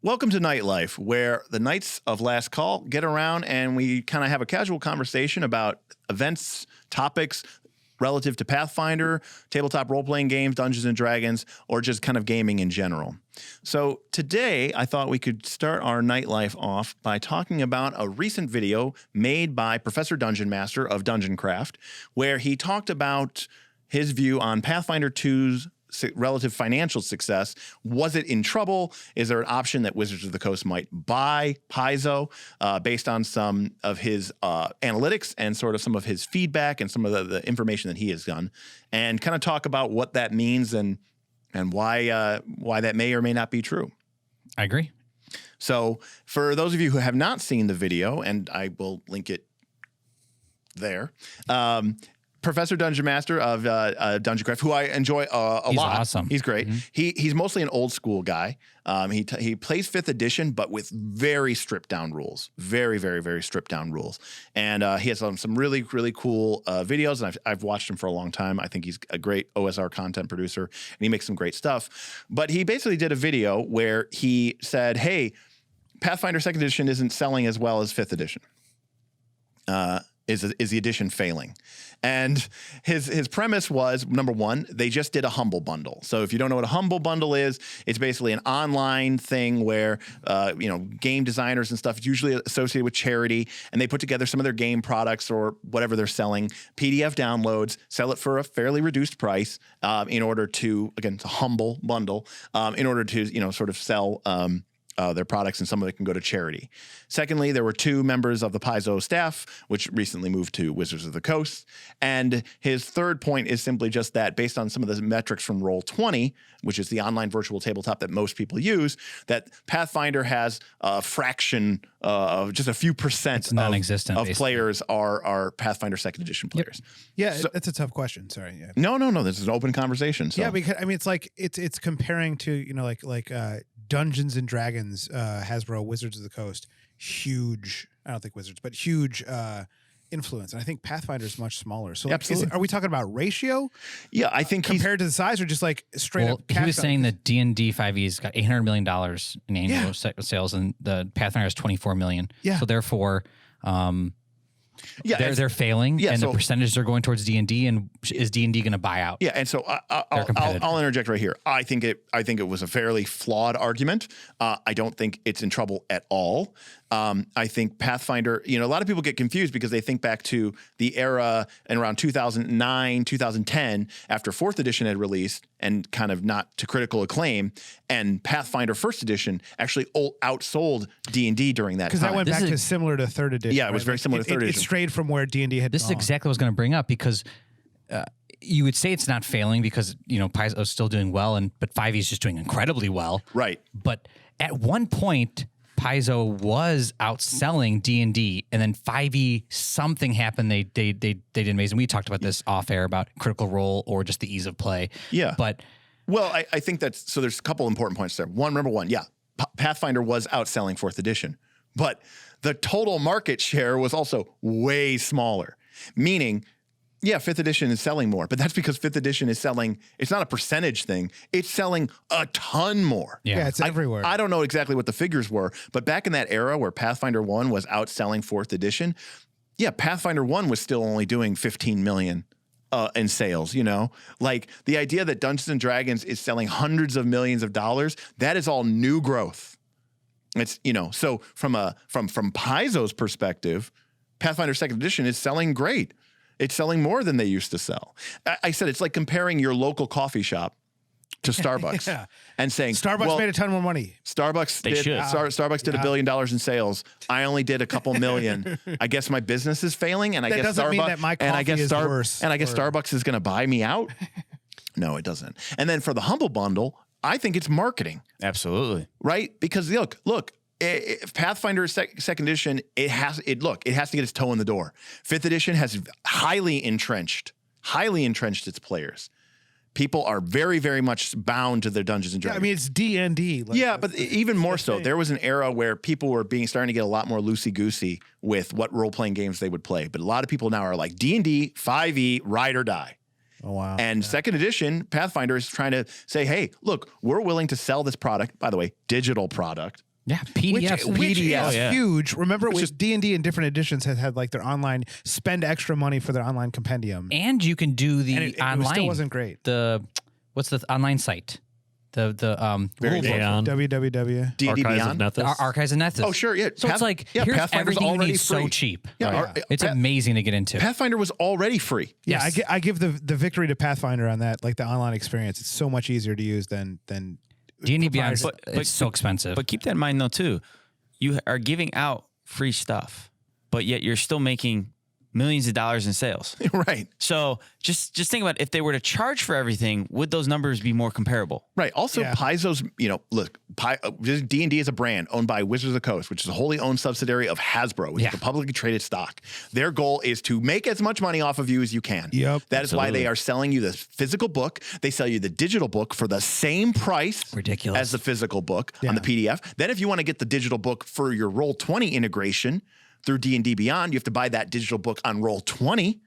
Welcome to Nightlife, where the Knights of Last Call get around and we kind of have a casual conversation about events, topics relative to Pathfinder, tabletop role-playing games, Dungeons & Dragons, or just kind of gaming in general. So today, I thought we could start our Nightlife off by talking about a recent video made by Professor Dungeonmaster of Dungeoncraft, where he talked about his view on Pathfinder 2's relative financial success. Was it in trouble? Is there an option that Wizards of the Coast might buy Paizo based on some of his analytics and sort of some of his feedback and some of the information that he has done, and kind of talk about what that means and why that may or may not be true. I agree. So for those of you who have not seen the video, and I will link it there, Professor Dungeonmaster of Dungeoncraft, who I enjoy a lot. He's awesome. He's great. Mm-hmm. He's mostly an old school guy. He plays 5th edition, but with very stripped down rules. Very, very, very stripped down rules. And he has some really, really cool videos, and I've watched him for a long time. I think he's a great OSR content producer, and he makes some great stuff. But he basically did a video where he said, hey, Pathfinder 2nd edition isn't selling as well as 5th edition. Is the edition failing? And his premise was, number one, they just did a humble bundle. So if you don't know what a humble bundle is, it's basically an online thing where game designers and stuff, it's usually associated with charity, and they put together some of their game products or whatever they're selling, PDF downloads, sell it for a fairly reduced price in order to, again, it's a humble bundle, in order to sort of sell their products, and some of it can go to charity. Secondly, there were 2 members of the Paizo staff, which recently moved to Wizards of the Coast. And his third point is simply just that, based on some of the metrics from Roll20, which is the online virtual tabletop that most people use, that Pathfinder has a fraction of just a few percent of players are Pathfinder 2nd edition players. Yeah, so, that's a tough question. Sorry. Yeah. No. This is an open conversation. So. Yeah, because I mean, it's like it's comparing to like Dungeons and Dragons, Hasbro, Wizards of the Coast, huge. I don't think Wizards, but huge influence. And I think Pathfinder is much smaller. So, absolutely. Are we talking about ratio? Yeah, I think compared to the size, or just like straight up. He was saying that D&D 5e's got $800 million in annual sales, and the Pathfinder has $24 million. Yeah. So therefore, they're failing, and the percentages are going towards D&D, and is D&D going to buy out? Yeah, and so I'll interject right here. I think it was a fairly flawed argument. I don't think it's in trouble at all. I think Pathfinder, a lot of people get confused because they think back to the era in around 2009, 2010, after 4th edition had released and kind of not to critical acclaim, and Pathfinder 1st edition actually outsold D&D during that time. Because that went back to similar to 3rd edition. Yeah, it was very similar to 3rd edition. It strayed from where D&D had This is exactly what I was going to bring up, because you would say it's not failing because, Paizo is still doing well, but 5e is just doing incredibly well. Right. But at one point, Paizo was outselling D&D, and then 5e, something happened. They did amazing. We talked about this off air about Critical Role or just the ease of play. Yeah. But well, I think so there's a couple important points there. Number one, Pathfinder was outselling 4th edition, but the total market share was also way smaller, meaning 5th edition is selling more, but that's because 5th edition is selling, it's not a percentage thing, it's selling a ton more. Yeah, it's everywhere. I don't know exactly what the figures were, but back in that era where Pathfinder 1 was outselling 4th edition, Pathfinder 1 was still only doing 15 million in sales, Like the idea that Dungeons & Dragons is selling hundreds of millions of dollars, that is all new growth. It's, so from Paizo's perspective, Pathfinder 2nd edition is selling great. It's selling more than they used to sell. I said it's like comparing your local coffee shop to Starbucks and saying Starbucks made a ton more money. Starbucks did $1 billion in sales. I only did a couple million. I guess my business is failing, and I guess Starbucks is going to buy me out. No, it doesn't. And then for the humble bundle, I think it's marketing. Absolutely. Right? Because look. If Pathfinder 2nd edition, it has to get its toe in the door. 5th edition has highly entrenched its players. People are very, very much bound to their Dungeons and Dragons. Yeah, I mean, it's D&D. But even more so, there was an era where people were starting to get a lot more loosey-goosey with what role-playing games they would play. But a lot of people now are like D&D, 5e, ride or die. Oh, wow. And 2nd edition, Pathfinder is trying to say, hey, look, we're willing to sell this product, by the way, digital product, Yeah, PDFs. Which is Oh, yeah. huge. Remember, with D&D in different editions has had like their online spend extra money for their online compendium, And you can do the and it online. still wasn't great. What's the online site? The Very rule book. Aeon. www. D&D Archives of Beyond. Nethys. The Archives of Nethys. Oh, sure, yeah. So it's like, here's Pathfinder's everything you already need so free. cheap. Yeah, It's amazing to get into. Pathfinder was already free. Yeah, Yes. I give the victory to Pathfinder on that. Like the online experience, it's so much easier to use than D&D Beyond, But- it's so expensive. But keep that in mind, though, too. You are giving out free stuff, but yet you're still making millions of dollars in sales. Right. So just think about if they were to charge for everything, would those numbers be more comparable? Right. Also, Yeah. Paizo's, look, D&D is a brand owned by Wizards of the Coast, which is a wholly owned subsidiary of Hasbro, which Yeah. is a publicly traded stock. Their goal is to make as much money off of you as you can. Yep. That is why Absolutely. they are selling you the physical book. They sell you the digital book for the same price Ridiculous. as the physical book on Yeah. the PDF. Then if you want to get the digital book for your Roll20 integration through D&D Beyond, you have to buy that digital book on Roll20.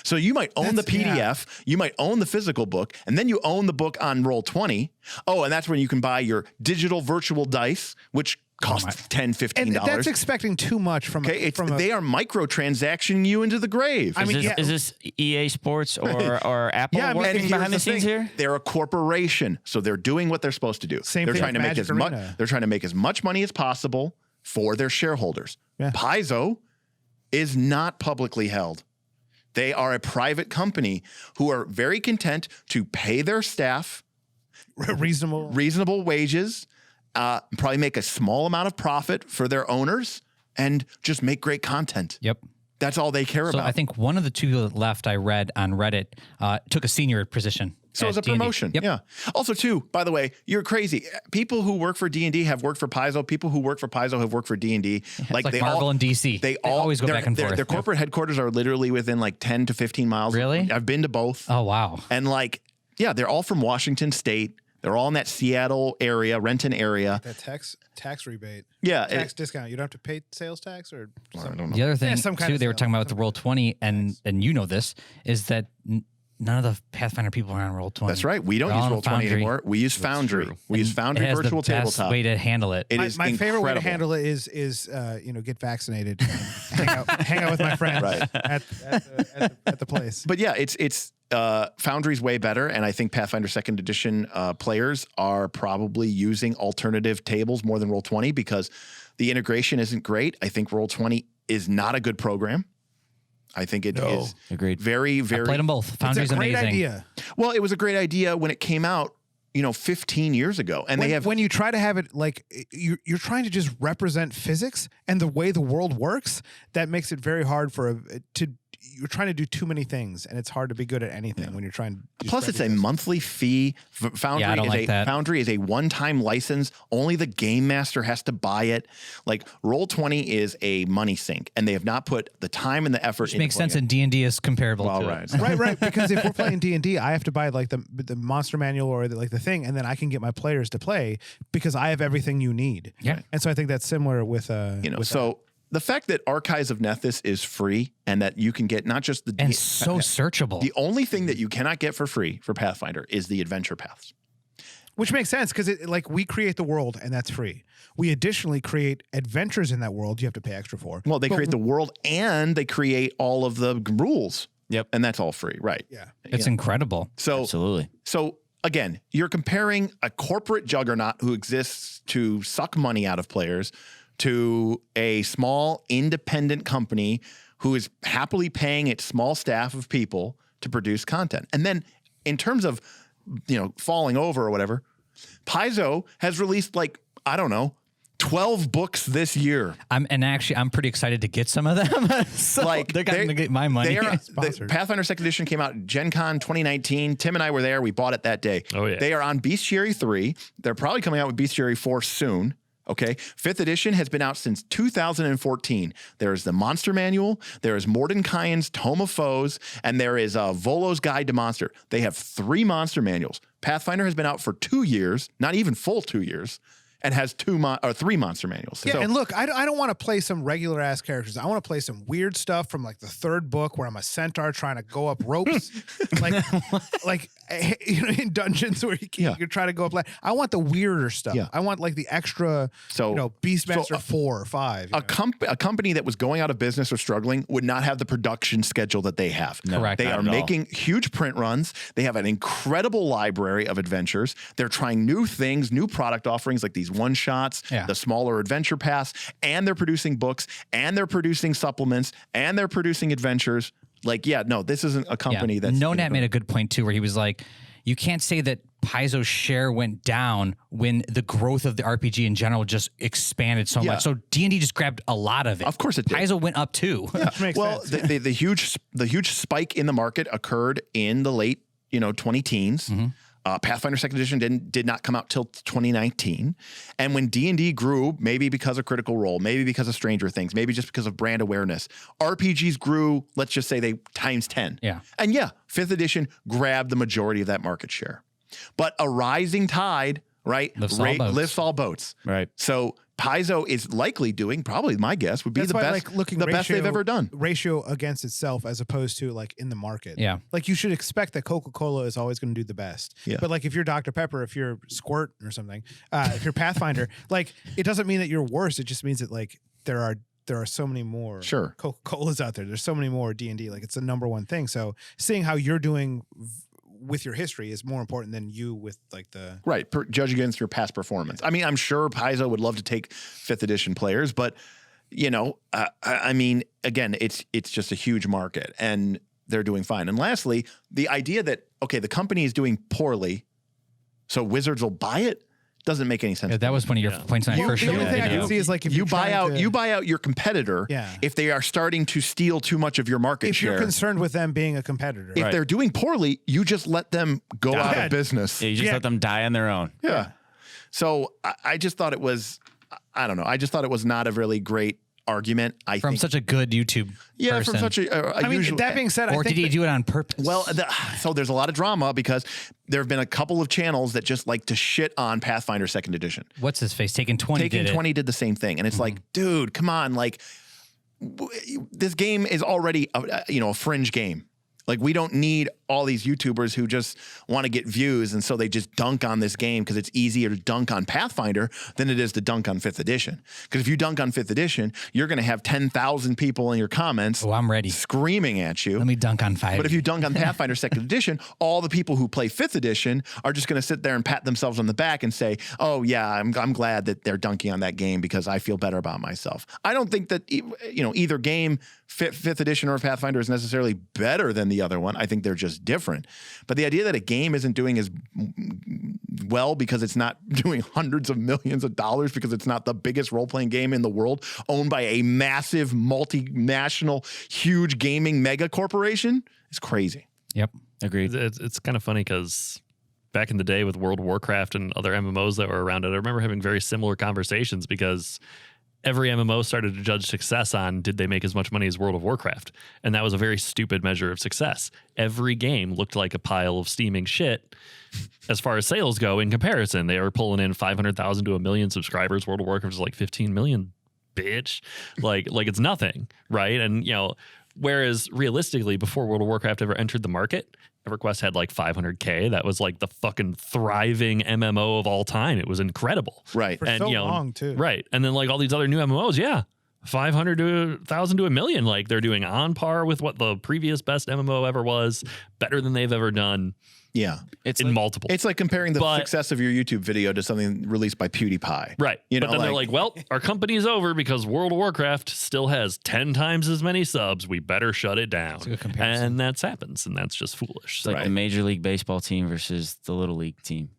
So you might own the PDF, you might own the physical book, and then you own the book on Roll20. Oh, and that's when you can buy your digital virtual dice, which cost $10, $15. and that's expecting too much from. Okay, from they are microtransacting you into the grave. I mean, Is this EA Sports or Apple Yeah, I mean, working here's behind the thing. scenes here? They're a corporation, so they're doing what they're supposed to do. Same they're thing trying to with make Magic as much. Arena. They're trying to make as much money as possible for their shareholders. Yeah. Paizo is not publicly held. They are a private company who are very content to pay their staff reasonable. reasonable wages, probably make a small amount of profit for their owners, and just make great content. Yep. That's all they care So about. I think one of the two left I read on Reddit took a senior position. So at as a D&D. promotion, Yep. yeah. Also, too, by the way, you're crazy. People who work for D&D have worked for Paizo. People who work for Paizo have worked for D&D. It's like they Marvel and DC. They always go back and forth. Their corporate headquarters are literally within like 10 to 15 miles. Really? I've been to both. Oh, wow. And they're all from Washington State. They're all in that Seattle area, Renton area. That tax rebate. Yeah. Tax discount. You don't have to pay sales tax or I something. don't know. The other thing, some kind too, of they were sale. talking about with the Roll20, and you know this, is that none of the Pathfinder people are on Roll20. That's right. We don't They're use all on Roll20 Foundry. anymore. We use Foundry. true. We use It Foundry has Virtual the best Tabletop. way to handle it. It is My favorite way to incredible. handle it is get vaccinated, and hang out with my friends Right. at the place. But yeah, it's Foundry's way better, and I think Pathfinder Second Edition players are probably using alternative tables more than Roll20 because the integration isn't great. I think Roll20 is not a good program. I think it is Agreed. very, very. Played them both. It's Foundry's a great amazing. idea. Well, it was a great idea when it came out, 15 years ago, and When you try to have it like you're trying to just represent physics and the way the world works, that makes it very hard you're trying to do too many things, and it's hard to be good at anything when you're trying to do Plus, it's a things. monthly fee. Foundry Yeah, I don't is like that. Foundry is a one-time license. Only the game master has to buy it. Like Roll20 is a money sink, and they have not put the time and the effort. Which makes sense, and D&D is comparable Well, to right. it. right. Because if we're playing D&D, I have to buy like the monster manual or the thing, and then I can get my players to play because I have everything you need. Yeah. And so I think that's similar with So the fact that Archives of Nethys is free and that you can get not just the And so searchable. the only thing that you cannot get for free for Pathfinder is the adventure paths. which makes sense because we create the world and that's free. We additionally create adventures in that world you have to pay extra for. Well, they create the world and they create all of the rules. Yep. And that's all free, right? Yeah. It's incredible. So Absolutely. So again, you're comparing a corporate juggernaut who exists to suck money out of players to a small independent company who is happily paying its small staff of people to produce content. And then in terms of, falling over or whatever, Paizo has released 12 books this year. I'm pretty excited to get some of them. So they're going to get my money. The Sponsored. Pathfinder 2nd Edition came out Gen Con 2019. Tim and I were there. We bought it that day. Oh, yeah. They are on Bestiary 3. They're probably coming out with Bestiary 4 soon. Okay. 5th edition has been out since 2014. There is the Monster Manual. There is Mordenkainen's Tome of Foes. And there is Volo's Guide to Monster. They have 3 monster manuals. Pathfinder has been out for 2 years, not even full 2 years. and has 3 monster manuals. Yeah, So- and look, I don't want to play some regular ass characters. I want to play some weird stuff from like the third book where I'm a centaur trying to go up ropes, like in dungeons where you're trying to go up. I want the weirder stuff. Yeah. I want like the extra. Beastmaster 4 or 5. A company that was going out of business or struggling would not have the production schedule that they have. Correct. They Not are at all. making huge print runs. They have an incredible library of adventures. They're trying new things, new product offerings like these one-shots, the smaller adventure pass, and they're producing books, and they're producing supplements, and they're producing adventures. This isn't a company that's... Nonat made a good point too, where he was like, you can't say that Paizo's share went down when the growth of the RPG in general just expanded so much. So D&D just grabbed a lot of it. Of course it did. Paizo went up too. Well, the huge spike in the market occurred in the late 20-teens. Pathfinder Second Edition did not come out till 2019, and when D&D grew, maybe because of Critical Role, maybe because of Stranger Things, maybe just because of brand awareness, RPGs grew. Let's just say they times 10. Yeah, and 5th edition grabbed the majority of that market share, but a rising tide, right, lifts all boats. Right. So Paizo is likely doing, probably my guess would be That's the why, best, best they've ever done. Ratio against itself as opposed to like in the market. Yeah. Like you should expect that Coca-Cola is always going to do the best. Yeah. But like if you're Dr. Pepper, if you're Squirt or something, if you're Pathfinder, like it doesn't mean that you're worse. It just means that like there are so many more Coca-Colas out there. There's so many more D&D. Like it's the number one thing. So seeing how you're doing with your history is more important than you with like the judge against your past performance. I mean, I'm sure Paizo would love to take 5th edition players, but I mean, again, it's just a huge market and they're doing fine. And lastly, the idea that the company is doing poorly, so Wizards will buy it, doesn't make any sense. that was one of your points on first The show. only thing I can see is like if you buy out your competitor, if they are starting to steal too much of your market share. If you're concerned with them being a competitor. If they're doing poorly, you just let them go out of business. Yeah, you just let them die on their own. Yeah. So I just thought it was, I don't know. I just thought it was not a really great argument. I from think, such a good YouTube person. from such a I mean, usual, that being said, or did he do it on purpose? well, so there's a lot of drama because there have been a couple of channels that just like to shit on Pathfinder Second Edition. What's his face? Taking 20 Taking did 20 did the same thing, and it's like, dude, come on, like this game is already a fringe game. Like we don't need all these YouTubers who just want to get views, and so they just dunk on this game because it's easier to dunk on Pathfinder than it is to dunk on 5th edition. Because if you dunk on 5th edition, you're going to have 10,000 people in your comments. Oh, I'm ready. Screaming at you. Let me dunk on 5. But if you dunk on Pathfinder Second Edition, all the people who play 5th edition are just going to sit there and pat themselves on the back and say, "Oh yeah, I'm glad that they're dunking on that game because I feel better about myself." I don't think that either game, 5th edition or Pathfinder, is necessarily better than the other one. I think they're just different. But the idea that a game isn't doing as well because it's not doing hundreds of millions of dollars because it's not the biggest role-playing game in the world owned by a massive multinational huge gaming mega corporation is crazy. Yep. Agreed. It's kind of funny because back in the day with World of Warcraft and other MMOs that were around it, I remember having very similar conversations because every MMO started to judge success on did they make as much money as World of Warcraft? And that was a very stupid measure of success. Every game looked like a pile of steaming shit as far as sales go in comparison. They were pulling in 500,000 to 1 million subscribers. World of Warcraft was like 15 million, bitch. Like it's nothing, right? And, whereas realistically, before World of Warcraft ever entered the market, EverQuest had like 500K. That was like the fucking thriving MMO of all time. It was incredible. Right. For so long, too. Right. And then like all these other new MMOs, 500 to 1,000 to 1 million. Like they're doing on par with what the previous best MMO ever was, better than they've ever done. Yeah. It's in multiple. It's like comparing the success of your YouTube video to something released by PewDiePie. Right. But then they're like, well, our company's over because World of Warcraft still has 10 times as many subs. We better shut it down. a good comparison. And that happens. And that's just foolish. It's like the Major League Baseball team versus the Little League team.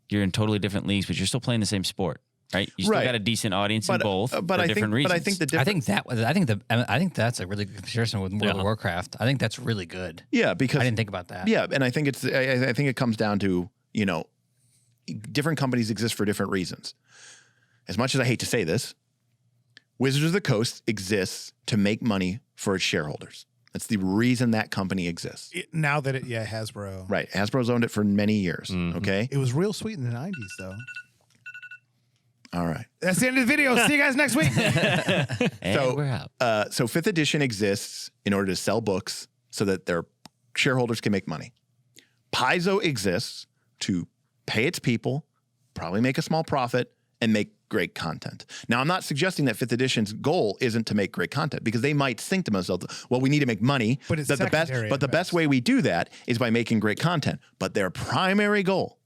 You're in totally different leagues, but you're still playing the same sport. Right, you still got a decent audience in both for different reasons. But I think the difference. I think that's a really good comparison with World of Warcraft. I think that's really good. Yeah, because I didn't think about that. Yeah, and I think I think it comes down to different companies exist for different reasons. As much as I hate to say this, Wizards of the Coast exists to make money for its shareholders. That's the reason that company exists. Now that Hasbro. Right, Hasbro's owned it for many years. Okay, It was real sweet in the 90s, though. All right. That's the end of the video. See you guys next week. And we're out. So 5th edition exists in order to sell books so that their shareholders can make money. Paizo exists to pay its people, probably make a small profit, and make great content. Now, I'm not suggesting that 5th edition's goal isn't to make great content, because they might think to themselves, well, we need to make money. But it's the best way we do that is by making great content. But their primary goal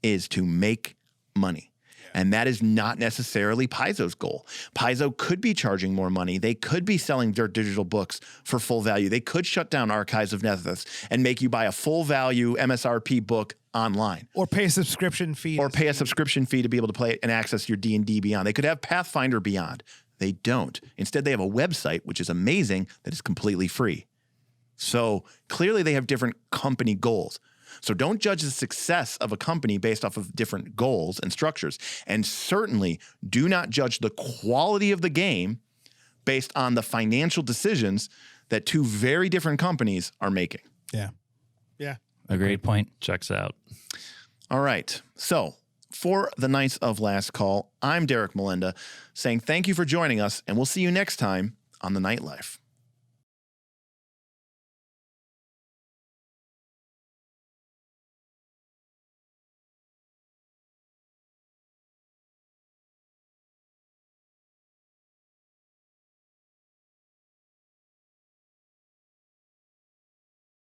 is to make money. And that is not necessarily Paizo's goal. Paizo could be charging more money. They could be selling their digital books for full value. They could shut down Archives of Nethys and make you buy a full value MSRP book online. Or pay a subscription fee. Or pay a subscription fee to be able to play and access your D&D Beyond. They could have Pathfinder Beyond. They don't. Instead, they have a website, which is amazing, that is completely free. So clearly they have different company goals. So don't judge the success of a company based off of different goals and structures. And certainly do not judge the quality of the game based on the financial decisions that two very different companies are making. Yeah. A great point. Checks out. All right. So for the Knights of Last Call, I'm Derek Melinda saying thank you for joining us, and we'll see you next time on the Nightlife.